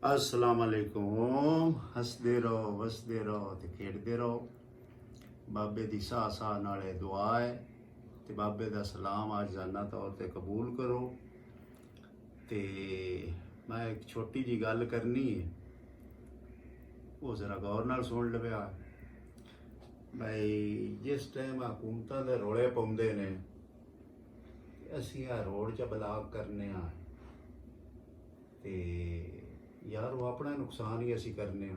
अस्सलाम वालेकुम। हसदे रहो वसदे रहो ते खेडते रहो। बाबे दी साह साह नाले दुआ है ते बाबे दा सलाम आजाना तौर ते कबूल करो। ते मैं एक छोटी जी गल करनी है, वो जरा गौर नाल सुन लव्या। भाई जिस टाइम हुकूमतां दे रोले पाउंदे ने असीं आ रोड च ब्लाक करने आ ते यार वो अपना नुकसान ही असी करने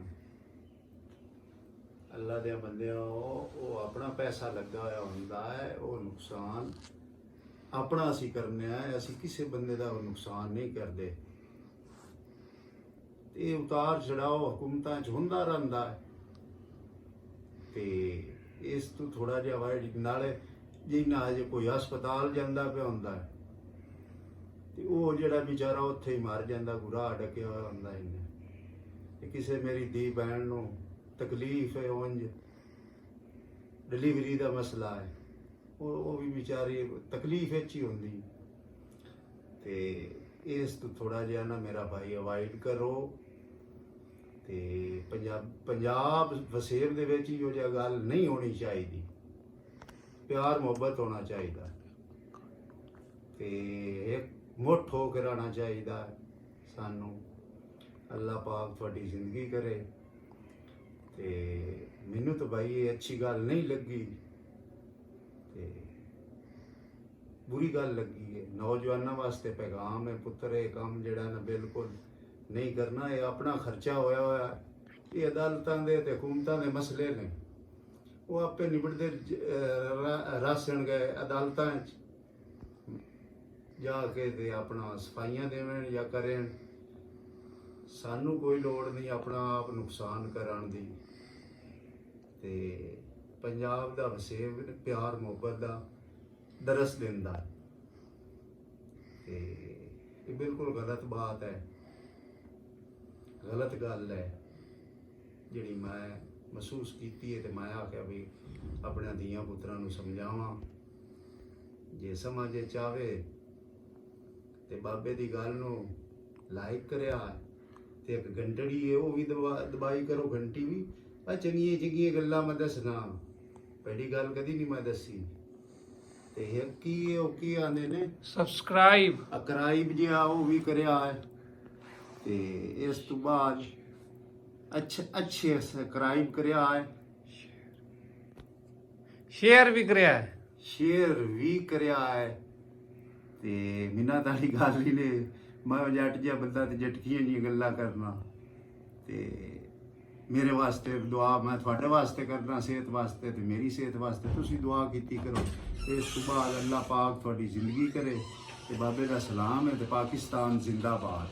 अल्लाह दे बंदे वो अपना पैसा लगा होया हुंदा है, वो नुकसान अपना असी करने असी किसी बंदे का नुकसान नहीं करते। ये उतार चढ़ाओ हुकूमतां च हुंदा रहिंदा है ते इस तो थोड़ा जिहा अवॉइड नाले जिन्ना अजे कोई हस्पताल जांदा पिया हुंदा है ते वो जिहड़ा बेचारा उत्थे ही मर जांदा, गुराह डकिया होया हुंदा इन्ने। किसी मेरी धी भैन नूं तकलीफ है, उंज डिलीवरी का मसला है, वो भी बेचारी तकलीफ ही हुंदी ते इस तो थोड़ा जिहा ना मेरा भाई अवॉइड करो। ते पंजाब वसेब दे विच इहो जिहा गल नहीं होनी चाहिए, प्यार मुहब्बत होना चाहिए ते एक मुठ होकर आना चाहिए सानू। अल्लाह पाक थोड़ी जिंदगी करे ते मैनू तो भाई ये अच्छी गल नहीं लगी ते बुरी गल लगी है। नौजवानों वास्ते पैगाम है, पुत्र ये काम जिहड़ा ना बिल्कुल नहीं करना। ये अपना खर्चा होया होया, ये अदालतां दे ते हुकूमतां दे मसले ने, वो आपे निबड़ते रसन गए अदालतां जाके ते अपना सफाइयां देवन या करें। सानू कोई लोड़ नहीं अपना आप नुकसान करन दी। ते पंजाब दा वसेब प्यार मुहब्बत दा दरस दिंदा ते ये बिल्कुल गलत बात है, गलत गल है जिहड़ी मैं महसूस कीती है। ते मैं आख्या भी अपने धीआं पुत्रां नूं समझावां, जे समझ चाहे ते बाबे दी गल नूं लाइक करिया ते एक घंटड़ी है वो भी दबाई करो, घंटी भी। चंगियां चंगियां गल्लां मैं दसना, पहली गल कदी नहीं मैं दसी। ते एक की आंदे ने सब्सक्राइब जिहा वो भी करिया है ते इस तो बाद अच्छे सब्सक्राइब करिया है, शेयर भी करिया है ते मिन्नत वाली गल ही ने। मैं जट जिहा बंदा ते जटकियां जी गल्लां करना ते मेरे वास्ते दुआ मैं थोड़े वास्ते करना, सेहत वास्ते ते मेरी सेहत वास्ते तुसी दुआ कीती करो। इस तो बाद अल्लाह पाक थोड़ी जिंदगी करे ते बाबे का सलाम है ते पाकिस्तान जिंदाबाद।